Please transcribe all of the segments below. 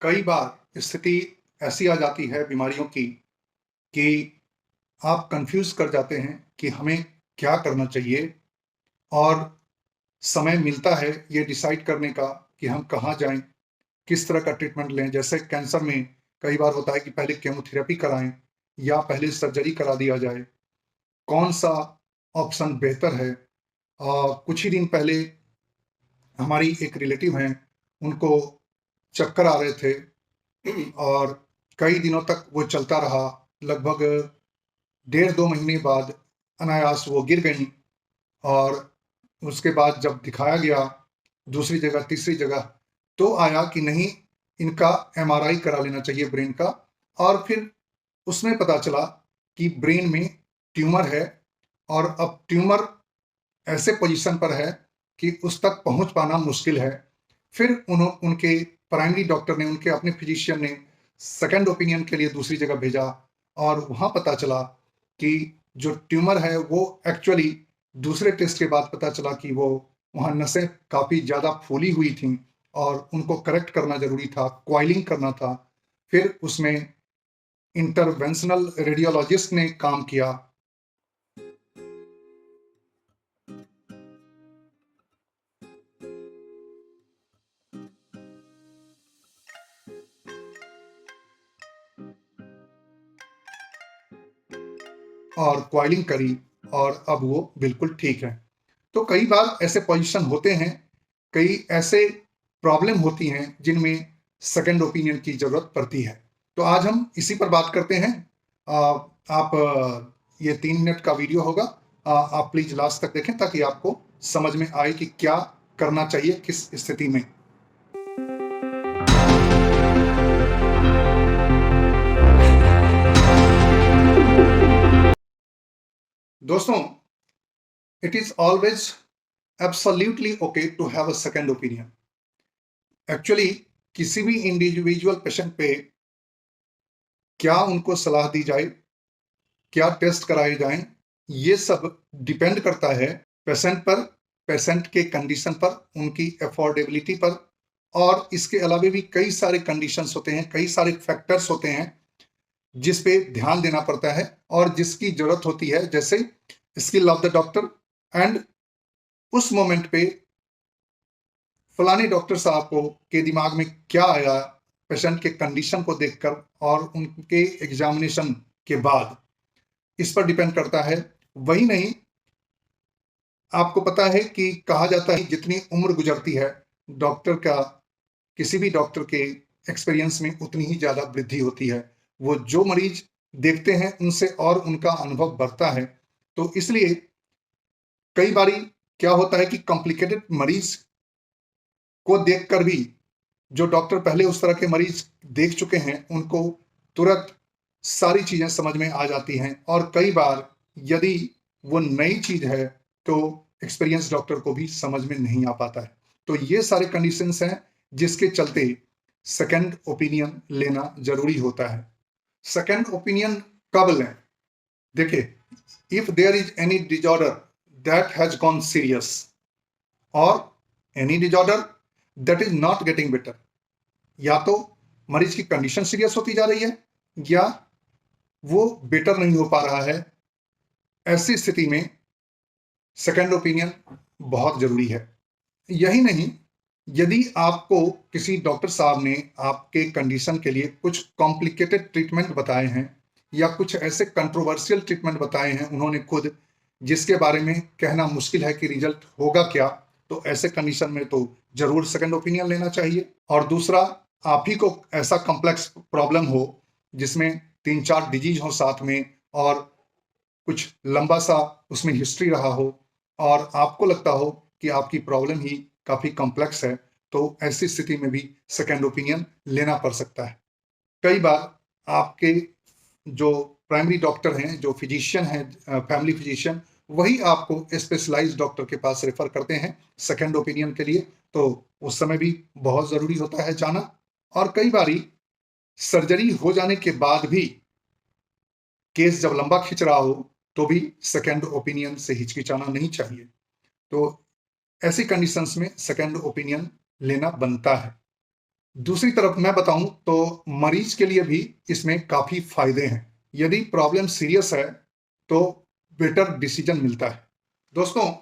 कई बार स्थिति ऐसी आ जाती है बीमारियों की कि आप कंफ्यूज कर जाते हैं कि हमें क्या करना चाहिए और समय मिलता है ये डिसाइड करने का कि हम कहाँ जाएं, किस तरह का ट्रीटमेंट लें। जैसे कैंसर में कई बार होता है कि पहले केमोथेरेपी कराएं या पहले सर्जरी करा दिया जाए, कौन सा ऑप्शन बेहतर है। कुछ ही दिन पहले हमारी एक रिलेटिव हैं, उनको चक्कर आ रहे थे और कई दिनों तक वो चलता रहा। लगभग 1.5-2 महीने बाद अनायास वो गिर गईं और उसके बाद जब दिखाया गया दूसरी जगह, तीसरी जगह, तो आया कि नहीं, इनका एमआरआई करा लेना चाहिए ब्रेन का। और फिर उसमें पता चला कि ब्रेन में ट्यूमर है और अब ट्यूमर ऐसे पोजीशन पर है कि उस तक पहुंच पाना मुश्किल है। फिर उनके प्राइमरी डॉक्टर ने, उनके अपने फिजिशियन ने सेकंड ओपिनियन के लिए दूसरी जगह भेजा और वहां पता चला कि जो ट्यूमर है वो एक्चुअली दूसरे टेस्ट के बाद पता चला कि वो वहां नसें काफी ज्यादा फूली हुई थी और उनको करेक्ट करना जरूरी था, क्वाइलिंग करना था। फिर उसमें इंटरवेंशनल रेडियोलॉजिस्ट ने काम किया। और क्वाइलिंग करी और अब वो बिल्कुल ठीक है। तो कई बार ऐसे पोजीशन होते हैं, कई ऐसे प्रॉब्लम होती हैं जिनमें सेकंड ओपिनियन की जरूरत पड़ती है। तो आज हम इसी पर बात करते हैं। आप ये 3 मिनट का वीडियो होगा। आप प्लीज लास्ट तक देखें ताकि आपको समझ में आए कि क्या करना चाहिए किस स्थिति में। दोस्तों, it is always absolutely okay to have a second opinion. Actually किसी भी इंडिविजुअल पेशेंट पे क्या उनको सलाह दी जाए, क्या टेस्ट कराए जाएं, ये सब डिपेंड करता है पेशेंट पर, पेशेंट के कंडीशन पर, उनकी अफोर्डेबिलिटी पर। और इसके अलावा भी कई सारे कंडीशंस होते हैं, कई सारे फैक्टर्स होते हैं जिस पे ध्यान देना पड़ता है और जिसकी जरूरत होती है, जैसे skill of the doctor and उस मोमेंट पे फलाने डॉक्टर साहब को के दिमाग में क्या आया पेशेंट के कंडीशन को देखकर और उनके एग्जामिनेशन के बाद, इस पर डिपेंड करता है। वही नहीं, आपको पता है कि कहा जाता है जितनी उम्र गुजरती है डॉक्टर का, किसी भी डॉक्टर के एक्सपीरियंस में उतनी ही ज्यादा वृद्धि होती है। वो जो मरीज देखते हैं उनसे और उनका अनुभव बढ़ता है। तो इसलिए कई बारी क्या होता है कि कॉम्प्लिकेटेड मरीज को देखकर भी जो डॉक्टर पहले उस तरह के मरीज देख चुके हैं उनको तुरंत सारी चीजें समझ में आ जाती हैं। और कई बार यदि वो नई चीज है तो एक्सपीरियंस डॉक्टर को भी समझ में नहीं आ पाता है। तो ये सारे कंडीशंस हैं जिसके चलते सेकंड ओपिनियन लेना जरूरी होता है। सेकंड ओपिनियन कब लें? देखिए, if there is any disorder that has gone serious और any disorder that is not getting better, या तो मरीज की कंडीशन सीरियस होती जा रही है या वो बेटर नहीं हो पा रहा है, ऐसी स्थिति में सेकंड ओपिनियन बहुत जरूरी है। यही नहीं, यदि आपको किसी डॉक्टर साहब ने आपके कंडीशन के लिए कुछ कॉम्प्लिकेटेड ट्रीटमेंट बताए हैं या कुछ ऐसे कंट्रोवर्शियल ट्रीटमेंट बताए हैं उन्होंने खुद, जिसके बारे में कहना मुश्किल है कि रिजल्ट होगा क्या, तो ऐसे कंडीशन में तो जरूर सेकंड ओपिनियन लेना चाहिए। और दूसरा, आप ही को ऐसा कॉम्प्लेक्स प्रॉब्लम हो जिसमें 3-4 डिजीज हो साथ में और कुछ लंबा सा उसमें हिस्ट्री रहा हो और आपको लगता हो कि आपकी प्रॉब्लम ही काफी कॉम्प्लेक्स है, तो ऐसी स्थिति में भी सेकंड ओपिनियन लेना पड़ सकता है। कई बार आपके जो प्राइमरी डॉक्टर हैं, जो फिजिशियन हैं, फैमिली फिजिशियन, वही आपको स्पेशलाइज्ड डॉक्टर के पास रेफर करते हैं सेकंड ओपिनियन के लिए। तो उस समय भी बहुत जरूरी होता है जाना। और कई बारी सर्जरी हो जाने के बाद भी केस जब लंबा खिंच रहा हो तो भी सेकंड ओपिनियन से हिचकिचाना नहीं चाहिए। तो ऐसी कंडीशंस में सेकंड ओपिनियन लेना बनता है। दूसरी तरफ मैं बताऊं तो मरीज के लिए भी इसमें काफी फायदे हैं। यदि प्रॉब्लम सीरियस है तो बेटर डिसीजन मिलता है। दोस्तों,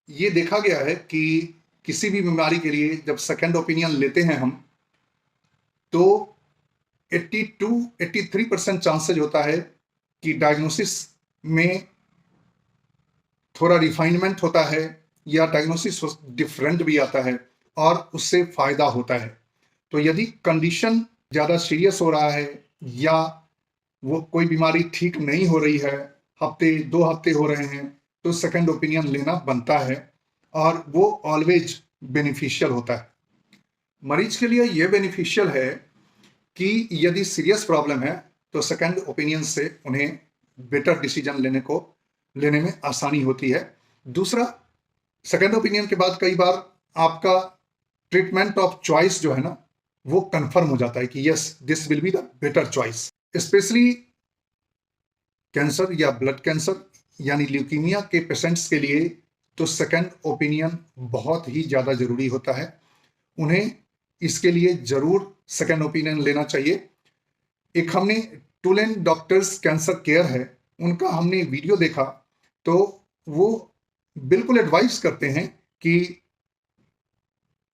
ये देखा गया है कि किसी भी बीमारी के लिए जब सेकंड ओपिनियन लेते हैं हम, तो 82-83% चांसेज होता है कि डायग्नोसिस में थोड़ा रिफाइनमेंट होता है या डायग्नोसिस डिफरेंट भी आता है और उससे फायदा होता है। तो यदि कंडीशन ज़्यादा सीरियस हो रहा है या वो कोई बीमारी ठीक नहीं हो रही है, हफ्ते 2 हफ्ते हो रहे हैं, तो सेकंड ओपिनियन लेना बनता है और वो ऑलवेज बेनिफिशियल होता है। मरीज के लिए ये बेनिफिशियल है कि यदि सीरियस प्रॉब्लम है तो सेकंड ओपिनियन से उन्हें बेटर डिसीजन लेने में आसानी होती है। दूसरा, सेकंड ओपिनियन के बाद कई बार आपका ट्रीटमेंट ऑफ चॉइस जो है ना, वो कंफर्म हो जाता है कि yes, this will be the better choice. Specially cancer या ब्लड कैंसर यानी ल्यूकीमिया के पेशेंट्स के लिए तो सेकंड ओपिनियन बहुत ही ज़्यादा ज़रूरी होता है। उन्हें इसके लिए ज़रूर सेकंड ओपिनियन लेना चाहिए। एक हमने टूलेन डॉक्टर्स कैंसर केयर है, उनका हमने वीडियो देखा, तो वो बिल्कुल एडवाइस करते हैं कि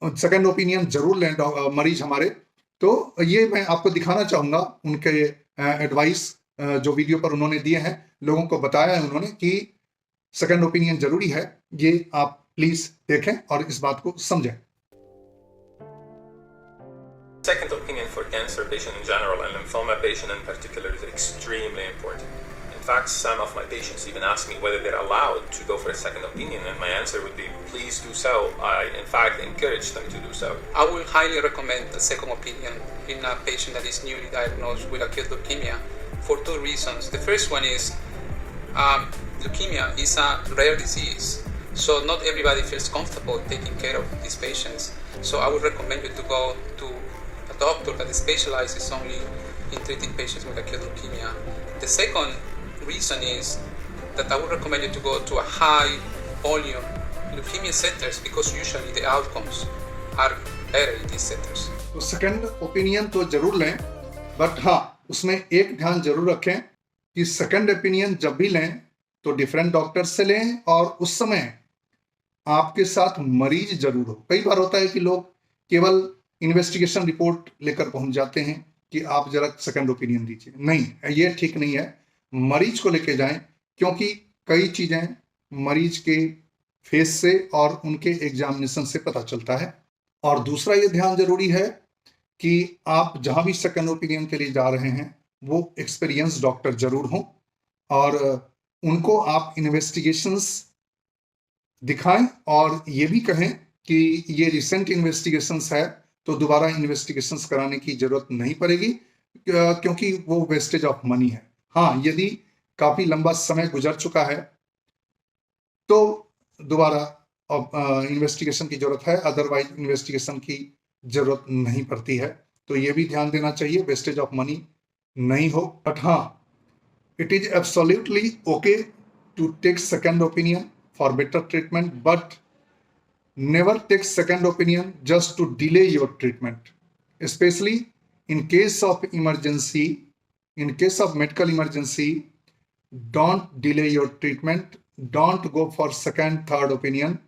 सेकंड ओपिनियन जरूर लें मरीज हमारे। तो ये मैं आपको दिखाना चाहूँगा उनके एडवाइस जो वीडियो पर उन्होंने दिए हैं, लोगों को बताया है उन्होंने कि सेकंड ओपिनियन जरूरी है। ये आप प्लीज देखें और इस बात को समझें। Second opinion for cancer patient in general and lymphoma patient in particular is extremely important. In fact, some of my patients even ask me whether they're allowed to go for a second opinion, and my answer would be, please do so. I, in fact, encourage them to do so. I will highly recommend a second opinion in a patient that is newly diagnosed with acute leukemia for two reasons. The first one is leukemia is a rare disease, so not everybody feels comfortable taking care of these patients. So I would recommend you to go to a doctor that specializes only in treating patients with acute leukemia. The second reason is that I would recommend you to go to a high volume leukemia centers because usually the outcomes are better in these centers. तो second opinion तो जरूर लें, but हाँ, उसमें एक ध्यान जरूर रखें कि सेकंड ओपिनियन जब भी लें तो डिफरेंट डॉक्टर से लें और उस समय आपके साथ मरीज जरूर हो। कई बार होता है कि लोग केवल इन्वेस्टिगेशन रिपोर्ट लेकर पहुंच जाते हैं कि आप जरा सेकंड ओपिनियन दीजिए। नहीं, ये ठीक नहीं है। मरीज को लेके जाएं, क्योंकि कई चीजें मरीज के फेस से और उनके एग्जामिनेशन से पता चलता है। और दूसरा ये ध्यान जरूरी है कि आप जहां भी सेकंड ओपिनियन के लिए जा रहे हैं वो एक्सपीरियंस डॉक्टर जरूर हों और उनको आप इन्वेस्टिगेशंस दिखाएं और ये भी कहें कि ये रिसेंट इन्वेस्टिगेशंस है तो दोबारा इन्वेस्टिगेशंस कराने की जरूरत नहीं पड़ेगी, क्योंकि वो वेस्टेज ऑफ मनी है। हाँ, यदि काफी लंबा समय गुजर चुका है तो दोबारा इन्वेस्टिगेशन की जरूरत है, अदरवाइज इन्वेस्टिगेशन की जरूरत नहीं पड़ती है। तो ये भी ध्यान देना चाहिए, वेस्टेज ऑफ मनी नहीं हो। बट हाँ, it is absolutely okay to take second opinion for better treatment, but never take second opinion just to delay your treatment, especially in case of emergency. In case of medical emergency, don't delay your treatment. Don't go for second, third opinion.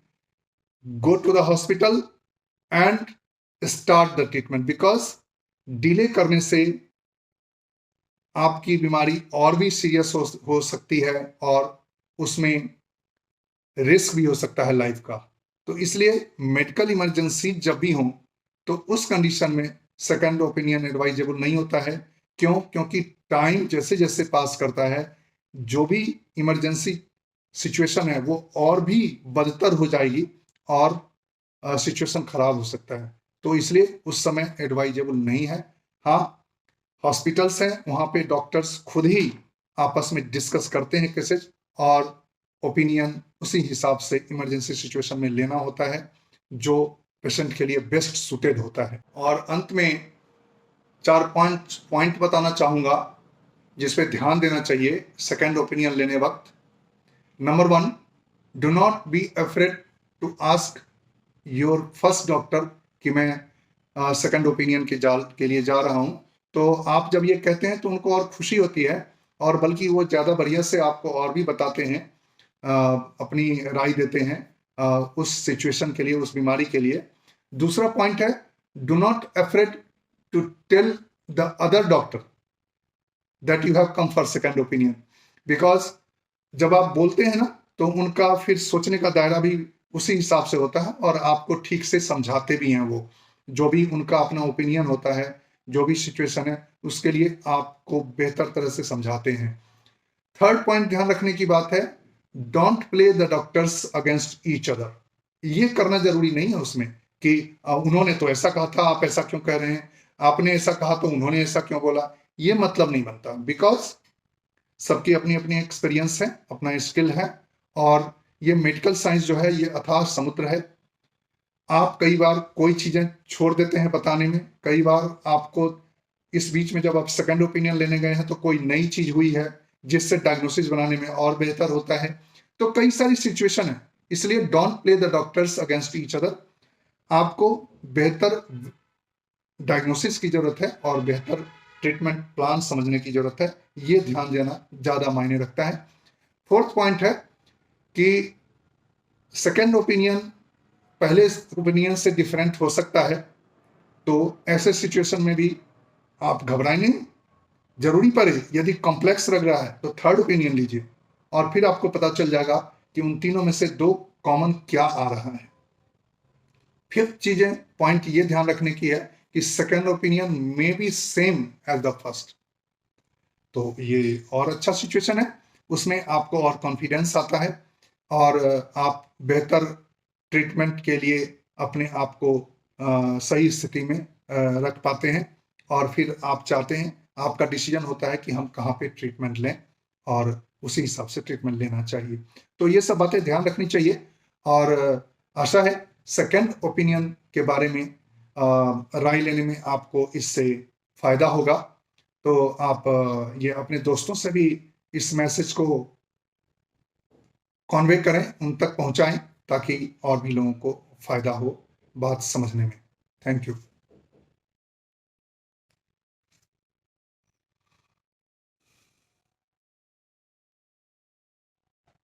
Go to the hospital and start the treatment, because delay करने से आपकी बीमारी और भी serious हो सकती है और उसमें रिस्क भी हो सकता है लाइफ का। तो इसलिए मेडिकल इमरजेंसी जब भी हो तो उस कंडीशन में सेकंड ओपिनियन एडवाइजेबल नहीं होता है। क्यों? क्योंकि टाइम जैसे जैसे पास करता है, जो भी इमरजेंसी सिचुएशन है वो और भी बदतर हो जाएगी और सिचुएशन खराब हो सकता है। तो इसलिए उस समय एडवाइजेबल नहीं है। हाँ, हॉस्पिटल्स हैं, वहाँ पे डॉक्टर्स खुद ही आपस में डिस्कस करते हैं केसेज और ओपिनियन उसी हिसाब से इमरजेंसी सिचुएशन में लेना होता है जो पेशेंट के लिए बेस्ट सुटेड होता है। और अंत में 4 पॉइंट बताना चाहूँगा जिस पे ध्यान देना चाहिए सेकंड ओपिनियन लेने वक्त। Number 1, do not be afraid to ask your first doctor कि मैं सेकंड ओपिनियन के लिए जा रहा हूं, तो आप जब ये कहते हैं तो उनको और खुशी होती है, और बल्कि वो ज़्यादा बढ़िया से आपको और भी बताते हैं, अपनी राय देते हैं उस सिचुएशन के लिए, उस बीमारी के लिए। दूसरा पॉइंट है, do not afraid to tell the other doctor that you have come for second opinion, because जब आप बोलते हैं ना तो उनका फिर सोचने का दायरा भी उसी हिसाब से होता है, और आपको ठीक से समझाते भी हैं। वो जो भी उनका अपना ओपिनियन होता है, जो भी सिचुएशन है, उसके लिए आपको बेहतर तरह से समझाते हैं। थर्ड पॉइंट ध्यान रखने की बात है, don't play the doctors against each other. ये करना जरूरी नहीं है उसमें कि उन्होंने तो ऐसा कहा था, आप ऐसा क्यों कह रहे हैं, आपने ऐसा कहा तो उन्होंने ऐसा क्यों बोला। ये मतलब नहीं बनता, बिकॉज सबकी अपनी अपनी एक्सपीरियंस है, अपना स्किल है, और ये मेडिकल साइंस जो है ये अथाह समुद्र है। आप कई बार कोई चीजें छोड़ देते हैं बताने में, कई बार आपको इस बीच में जब आप सेकंड ओपिनियन लेने गए हैं तो कोई नई चीज हुई है जिससे डायग्नोसिस बनाने में और बेहतर होता है। तो कई सारी सिचुएशन है, इसलिए don't play the doctors against each other. आपको बेहतर डायग्नोसिस की जरूरत है और बेहतर ट्रीटमेंट प्लान समझने की जरूरत है, ये ध्यान देना ज्यादा मायने रखता है। फोर्थ पॉइंट है कि सेकेंड ओपिनियन पहले ओपिनियन से डिफरेंट हो सकता है, तो ऐसे सिचुएशन में भी आप घबराएं नहीं। जरूरी पड़े, यदि कॉम्प्लेक्स लग रहा है तो थर्ड ओपिनियन लीजिए, और फिर आपको पता चल जाएगा कि उन तीनों में से दो कॉमन क्या आ रहा है। फिफ्थ चीजें पॉइंट ये ध्यान रखने की है कि second opinion may be same as the first, तो ये और अच्छा सिचुएशन है, उसमें आपको और कॉन्फिडेंस आता है, और आप बेहतर ट्रीटमेंट के लिए अपने आप को सही स्थिति में रख पाते हैं, और फिर आप चाहते हैं, आपका डिसीजन होता है कि हम कहाँ पे ट्रीटमेंट लें, और उसी हिसाब से ट्रीटमेंट लेना चाहिए। तो ये सब बातें ध्यान रखनी चाहिए, और आशा है सेकंड ओपिनियन के बारे में राय लेने में आपको इससे फायदा होगा। तो आप ये अपने दोस्तों से भी इस मैसेज को कॉन्वे करें, उन तक पहुंचाएं, ताकि और भी लोगों को फायदा हो बात समझने में। Thank you.